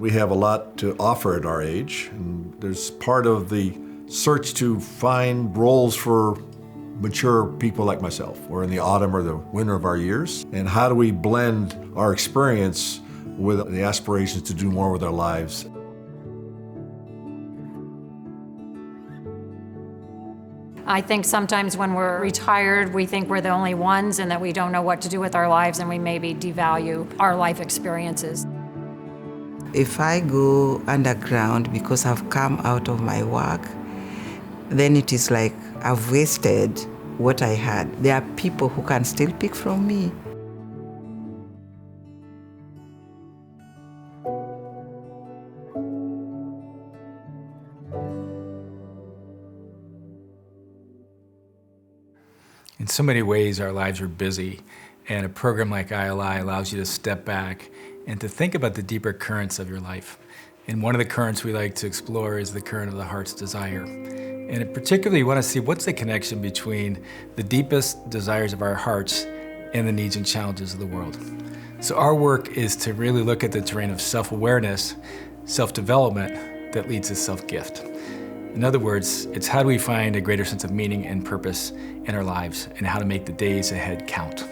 We have a lot to offer at our age, and there's part of the search to find roles for mature people like myself. We're in the autumn or the winter of our years, and how do we blend our experience with the aspirations to do more with our lives? I think sometimes when we're retired, we think we're the only ones and that we don't know what to do with our lives, and we maybe devalue our life experiences. If I go underground because I've come out of my work, then it is like I've wasted what I had. There are people who can still pick from me. In so many ways, our lives are busy, and a program like ILI allows you to step back and to think about the deeper currents of your life. And one of the currents we like to explore is the current of the heart's desire. And in particular, you want to see what's the connection between the deepest desires of our hearts and the needs and challenges of the world. So our work is to really look at the terrain of self-awareness, self-development that leads to self-gift. In other words, it's how do we find a greater sense of meaning and purpose in our lives, and how to make the days ahead count.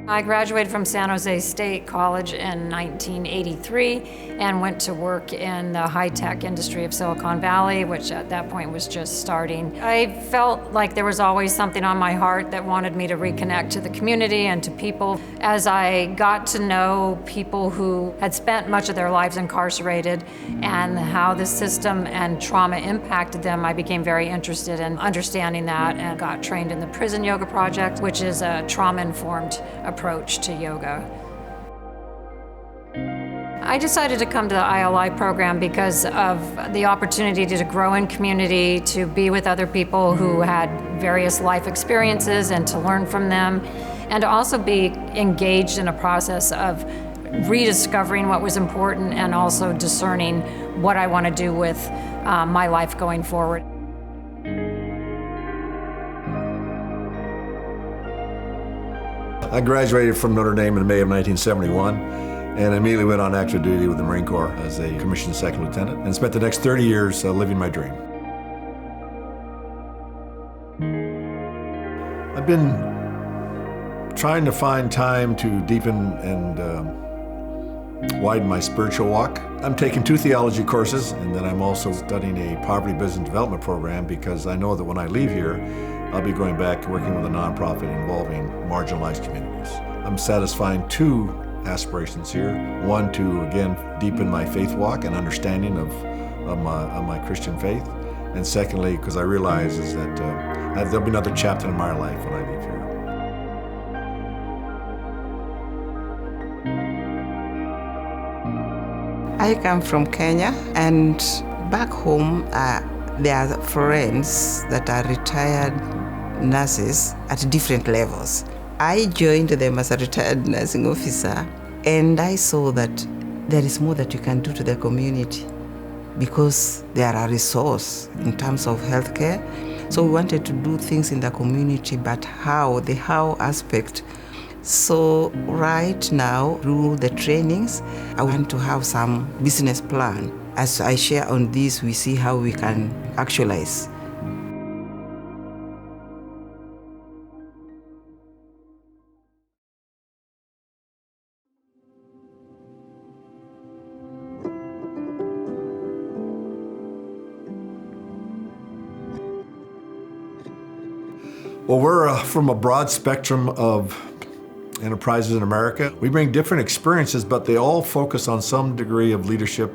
I graduated from San Jose State College in 1983 and went to work in the high-tech industry of Silicon Valley, which at that point was just starting. I felt like there was always something on my heart that wanted me to reconnect to the community and to people. As I got to know people who had spent much of their lives incarcerated and how the system and trauma impacted them, I became very interested in understanding that and got trained in the Prison Yoga Project, which is a trauma-informed approach to yoga. I decided to come to the ILI program because of the opportunity to grow in community, to be with other people who had various life experiences and to learn from them, and to also be engaged in a process of rediscovering what was important and also discerning what I want to do with my life going forward. I graduated from Notre Dame in May of 1971 and immediately went on active duty with the Marine Corps as a commissioned second lieutenant and spent the next 30 years living my dream. I've been trying to find time to deepen and widen my spiritual walk. I'm taking 2 theology courses, and then I'm also studying a poverty business development program because I know that when I leave here, I'll be going back working with a nonprofit involving marginalized communities. I'm satisfying 2 aspirations here. One, to again deepen my faith walk and understanding of my Christian faith. And secondly, because I realize is that there'll be another chapter in my life when I leave here. I come from Kenya, and back home there are friends that are retired nurses at different levels. I joined them as a retired nursing officer, and I saw that there is more that you can do to the community because they are a resource in terms of healthcare. So we wanted to do things in the community, but the how aspect. So right now, through the trainings, I want to have some business plan. As I share on this, we see how we can actualize. Well, we're from a broad spectrum of enterprises in America. We bring different experiences, but they all focus on some degree of leadership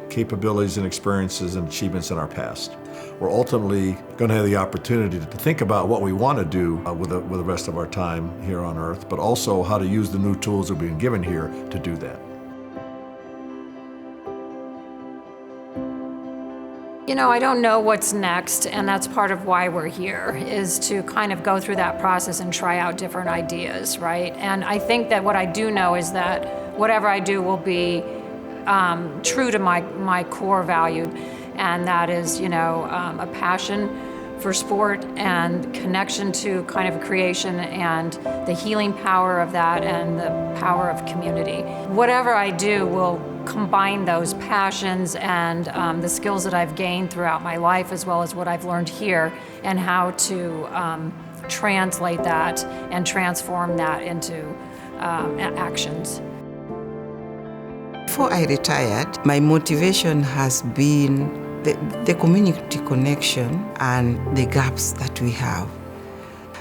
capabilities and experiences and achievements in our past. We're ultimately going to have the opportunity to think about what we want to do with the rest of our time here on Earth, but also how to use the new tools that we've been given here to do that. You know, I don't know what's next, and that's part of why we're here, is to kind of go through that process and try out different ideas, right? And I think that what I do know is that whatever I do will be true to my core value, and that is, a passion for sport and connection to kind of creation and the healing power of that and the power of community. Whatever I do will combine those passions and the skills that I've gained throughout my life, as well as what I've learned here, and how to translate that and transform that into actions. Before I retired, my motivation has been the community connection and the gaps that we have.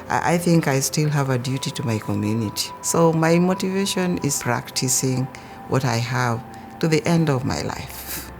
I think I still have a duty to my community. So my motivation is practicing what I have to the end of my life.